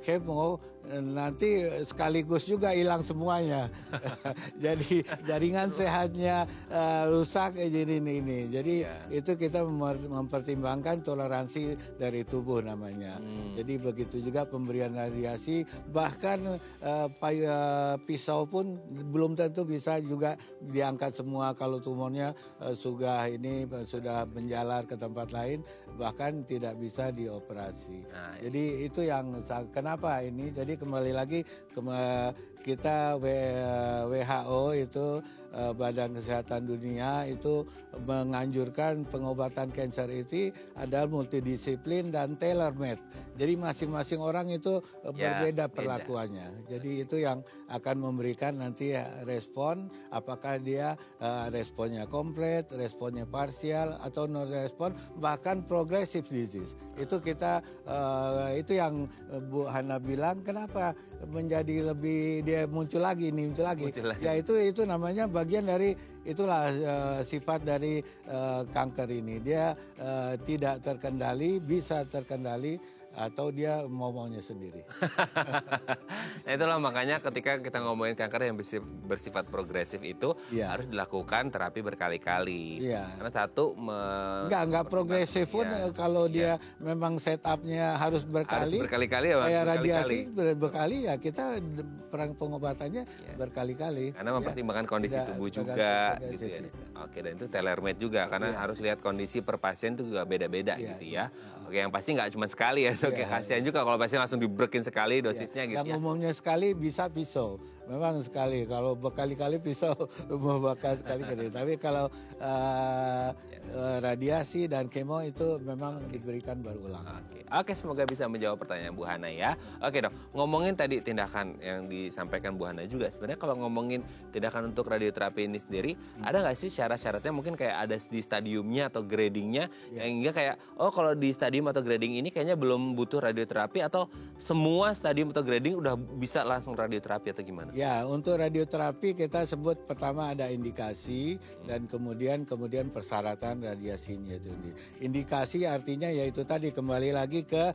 kemo, nanti sekaligus juga hilang semuanya. Jadi jaringan sehatnya rusak ini. Jadi itu kita mempertimbangkan toleransi dari tubuh namanya. Jadi begitu juga pemberian radiasi, bahkan pisau pun belum tentu bisa juga diangkat semua kalau tumornya sudah menjalar ke tempat lain, bahkan tidak bisa dioperasi. Jadi itu yang kenapa ini. Jadi kembali lagi kita WHO itu Badan Kesehatan Dunia itu menganjurkan pengobatan kanker itu adalah multidisiplin dan tailor-made. Jadi masing-masing orang itu berbeda perlakuannya. Jadi itu yang akan memberikan nanti respon, apakah dia responnya komplit, responnya parsial atau non respon, bahkan progressive disease. Itu kita itu yang Bu Hana bilang kenapa menjadi lebih dia muncul lagi. Ya itu namanya bagian dari itulah sifat dari kanker ini. Dia tidak terkendali, bisa terkendali, atau dia maunya sendiri. Nah itulah makanya ketika kita ngomongin kanker yang bersifat progresif itu harus dilakukan terapi berkali-kali. Karena satu enggak progresif pun kalau dia memang setupnya harus berkali-kali ya, kayak radiasi berkali ya kita pengobatannya berkali-kali. Karena mempertimbangkan kondisi tubuh juga gitu ya. Oke, dan itu tailor-made juga karena harus lihat kondisi per pasien itu juga beda-beda gitu ya. Oke, yang pasti nggak cuma sekali ya. Oke, kasihan juga kalau pasien langsung dibrekin sekali dosisnya gitu ya. Yang umumnya sekali bisa pisau. memang sekali. Kalau berkali-kali pisau membakar sekali-kali. Tapi kalau radiasi dan kemo itu memang diberikan berulang. Oke, semoga bisa menjawab pertanyaan Bu Hana ya. Oke dok, ngomongin tadi tindakan yang disampaikan Bu Hana juga. Sebenarnya kalau ngomongin tindakan untuk radioterapi ini sendiri, ada nggak sih syarat-syaratnya mungkin kayak ada di stadiumnya atau gradingnya, hingga kayak kalau di stadium atau grading ini kayaknya belum butuh radioterapi, atau semua stadium atau grading udah bisa langsung radioterapi atau gimana? Ya, untuk radioterapi kita sebut pertama ada indikasi dan kemudian persyaratan radiasinya itu. Indikasi artinya yaitu tadi kembali lagi ke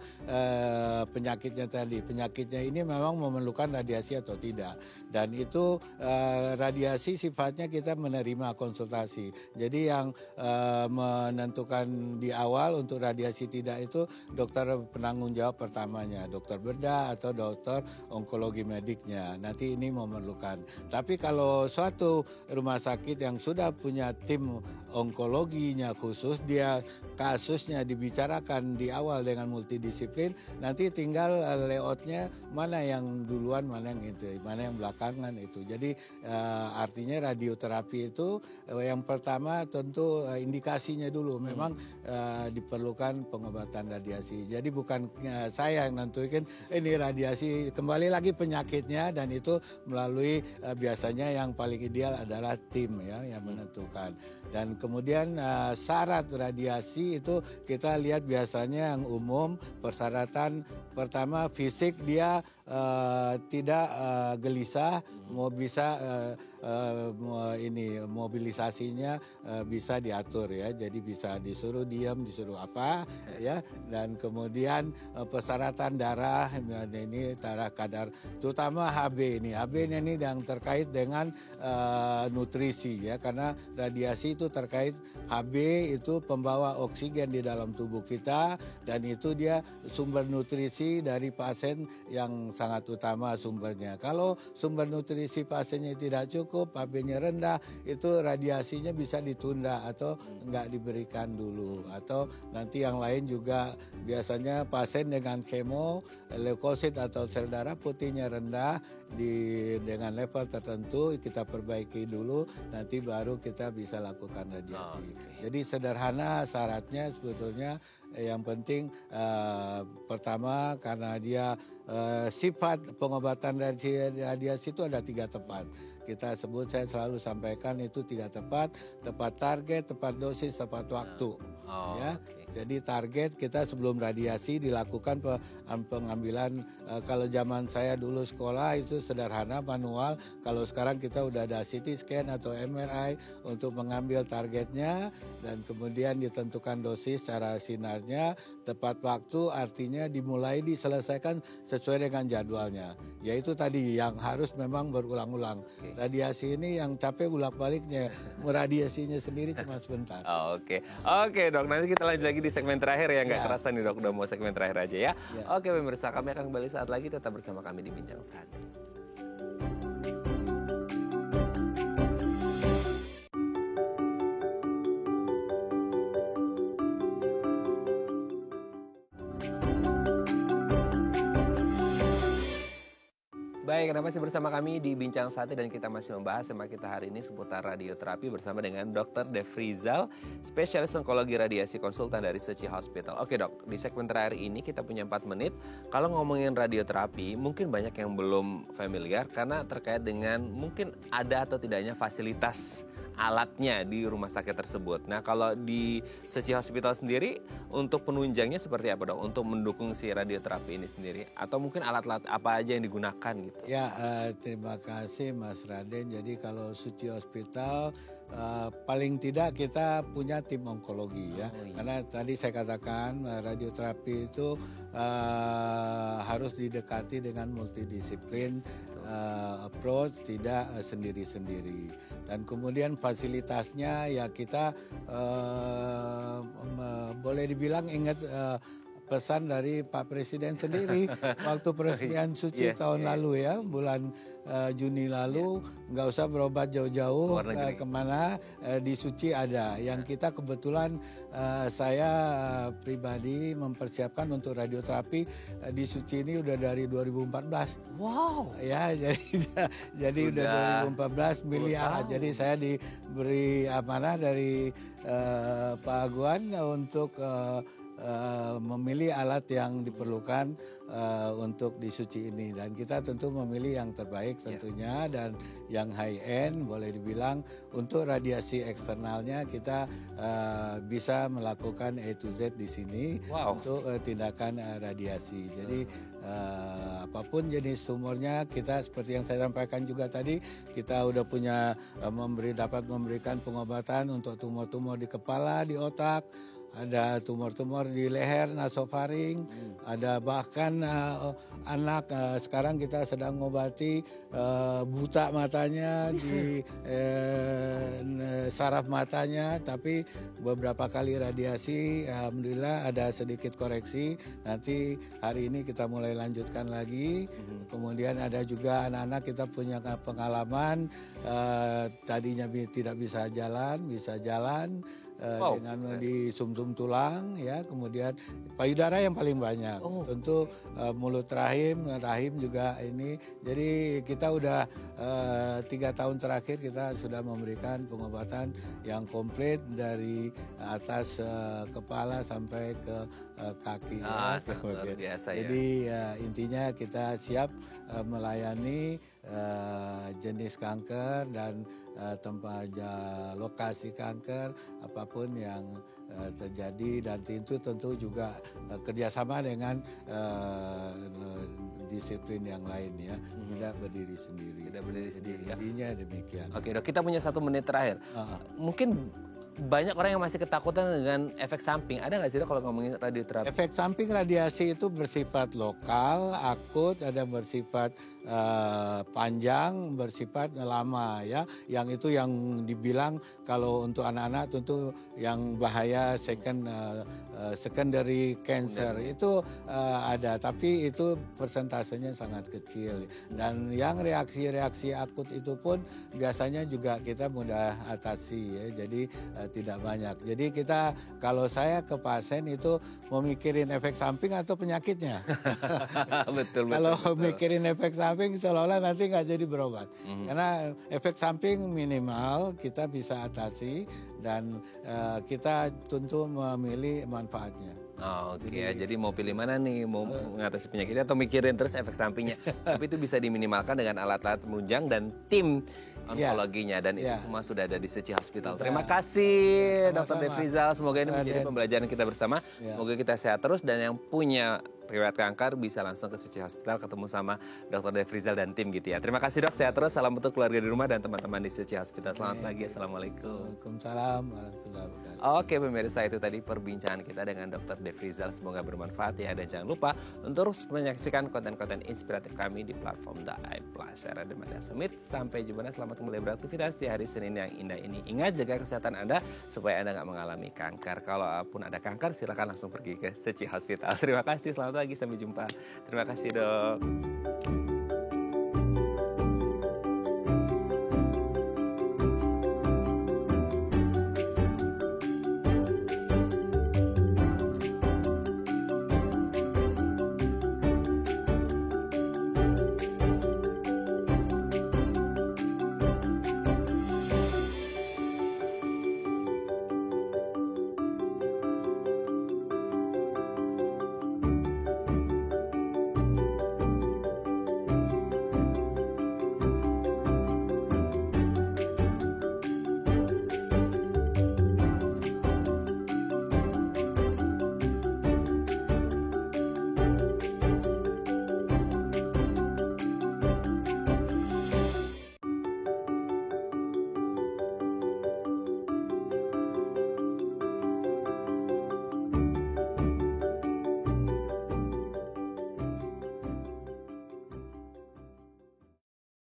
penyakitnya tadi. Penyakitnya ini memang memerlukan radiasi atau tidak. Dan itu radiasi sifatnya kita menerima konsultasi. Jadi yang menentukan di awal untuk radiasi tidak itu dokter penanggung jawab pertamanya, dokter bedah atau dokter onkologi mediknya. Nanti ini memerlukan. Tapi kalau suatu rumah sakit yang sudah punya tim onkologinya khusus, dia kasusnya dibicarakan di awal dengan multidisiplin, nanti tinggal layoutnya mana yang duluan, mana yang itu, mana yang belakangan itu. Jadi artinya radioterapi itu yang pertama tentu indikasinya dulu memang diperlukan pengobatan radiasi. Jadi bukan saya yang nentuin ini radiasi, kembali lagi penyakitnya, dan itu melalui biasanya yang paling ideal adalah tim ya yang menentukan. Dan kemudian syarat radiasi itu kita lihat biasanya yang umum, persyaratan pertama fisik dia tidak gelisah, mau bisa mobilisasinya bisa diatur ya, jadi bisa disuruh diam, disuruh apa ya, dan kemudian persyaratan darah ini darah kadar, terutama HB ini yang terkait dengan nutrisi ya, karena radiasi itu terkait HB itu pembawa oksigen di dalam tubuh kita, dan itu dia sumber nutrisi dari pasien yang sangat utama sumbernya. Kalau sumber nutrisi pasiennya tidak cukup, HB-nya rendah, itu radiasinya bisa ditunda atau enggak diberikan dulu. Atau nanti yang lain juga biasanya pasien dengan kemo, leukosit atau sel darah putihnya rendah dengan level tertentu, kita perbaiki dulu, nanti baru kita bisa lakukan radiasi. Jadi sederhana syaratnya sebetulnya. Yang penting pertama karena dia sifat pengobatan radiasi itu ada 3 tepat. Kita sebut, saya selalu sampaikan itu 3 tepat target, tepat dosis, tepat waktu. Jadi target kita sebelum radiasi dilakukan pengambilan, kalau zaman saya dulu sekolah itu sederhana manual, kalau sekarang kita udah ada CT scan atau MRI untuk mengambil targetnya, dan kemudian ditentukan dosis secara sinarnya, tepat waktu artinya dimulai diselesaikan sesuai dengan jadwalnya. Yaitu tadi yang harus memang berulang-ulang. Radiasi ini yang capek bolak-baliknya, meradiasinya sendiri cuma sebentar. Oke dok, nanti kita lanjut lagi di segmen terakhir ya, nggak kerasa nih dok, udah mau segmen terakhir aja ya. Oke pemirsa, kami akan kembali saat lagi, tetap bersama kami di Bincang Sehat. Baik, Anda masih bersama kami di Bincang Sate, dan kita masih membahas tema kita hari ini seputar radioterapi bersama dengan Dr. Devrizal, spesialis onkologi radiasi konsultan dari Suci Hospital. Oke dok, di segmen terakhir ini kita punya 4 menit. Kalau ngomongin radioterapi, mungkin banyak yang belum familiar karena terkait dengan mungkin ada atau tidaknya fasilitas alatnya di rumah sakit tersebut. Nah kalau di Suci Hospital sendiri untuk penunjangnya seperti apa dok? Untuk mendukung si radioterapi ini sendiri, atau mungkin alat-alat apa aja yang digunakan gitu? Ya, terima kasih Mas Raden. Jadi kalau Suci Hospital paling tidak kita punya tim onkologi ya. Karena tadi saya katakan radioterapi itu harus didekati dengan multidisiplin approach, tidak sendiri-sendiri. Dan kemudian fasilitasnya ya kita boleh dibilang ingat pesan dari Pak Presiden sendiri waktu peresmian suci tahun lalu ya, bulan Juni lalu, nggak usah berobat jauh-jauh kemana, di Suci ada. Yang kita kebetulan saya pribadi mempersiapkan untuk radioterapi di Suci ini udah dari 2014. Wow. Ya, jadi udah 2014 milih alat. Jadi saya diberi amanah dari Pak Aguan untuk memilih alat yang diperlukan untuk di Suci ini, dan kita tentu memilih yang terbaik tentunya dan yang high end boleh dibilang. Untuk radiasi eksternalnya kita bisa melakukan A to Z di sini untuk tindakan radiasi. Jadi apapun jenis tumornya, kita seperti yang saya sampaikan juga tadi, kita udah punya dapat memberikan pengobatan untuk tumor-tumor di kepala, di otak. Ada tumor-tumor di leher, nasofaring, ada bahkan anak sekarang kita sedang mengobati buta matanya di saraf matanya, tapi beberapa kali radiasi, alhamdulillah ada sedikit koreksi. Nanti hari ini kita mulai lanjutkan lagi. Kemudian ada juga anak-anak kita punya pengalaman tadinya tidak bisa jalan. Dengan di sumsum tulang ya, kemudian payudara yang paling banyak, tentu mulut rahim juga ini. Jadi kita udah 3 tahun terakhir kita sudah memberikan pengobatan yang komplit dari atas kepala sampai ke kaki. Biasa, jadi intinya kita siap melayani jenis kanker dan tempat lokasi kanker apapun yang terjadi, dan itu tentu juga kerjasama dengan disiplin yang lain ya, tidak berdiri sendiri. Intinya demikian. Oke Dok, kita punya 1 menit terakhir. Mungkin banyak orang yang masih ketakutan dengan efek samping. Ada nggak sih kalau ngomongin radioterapi? Efek samping radiasi itu bersifat lokal, akut, ada bersifat panjang, bersifat lama ya. Yang itu yang dibilang kalau untuk anak-anak tentu yang bahaya secondary cancer itu ada, tapi itu persentasenya sangat kecil. Dan yang reaksi-reaksi akut itu pun biasanya juga kita mudah atasi ya. Jadi tidak banyak. Jadi kita, kalau saya ke pasien itu mau mikirin efek samping atau penyakitnya. Betul. Kalau mikirin efek samping seolah-olah nanti nggak jadi berobat. Karena efek samping minimal kita bisa atasi, dan kita tentu memilih manfaatnya. Jadi mau pilih mana nih, mau mengatasi penyakitnya atau mikirin terus efek sampingnya. Tapi itu bisa diminimalkan dengan alat-alat penunjang dan tim onkologinya, dan itu semua sudah ada di Suci Hospital. Terima kasih Dr. Devrizal, semoga ini menjadi pembelajaran kita bersama. Semoga kita sehat terus, dan yang punya riwayat kanker bisa langsung ke Suci Hospital ketemu sama Dr. Devrizal dan tim gitu ya. Terima kasih Dok, sehat terus, salam untuk keluarga di rumah dan teman-teman di Suci Hospital. Selamat pagi, assalamualaikum. Waalaikumsalam warahmatullahi wabarakatuh. Oke pemirsa, itu tadi perbincangan kita dengan Dr. Devrizal. Semoga bermanfaat ya, dan jangan lupa untuk terus menyaksikan konten-konten inspiratif kami di platform The Eye Plus. Saya Raden Matias pamit, sampai jumpa, selamat kembali beraktivitas di hari Senin yang indah ini. Ingat, jaga kesehatan Anda supaya Anda nggak mengalami kanker. Kalaupun ada kanker, silakan langsung pergi ke Suci Hospital. Terima kasih, selamat pagi, sampai jumpa. Terima kasih Dok.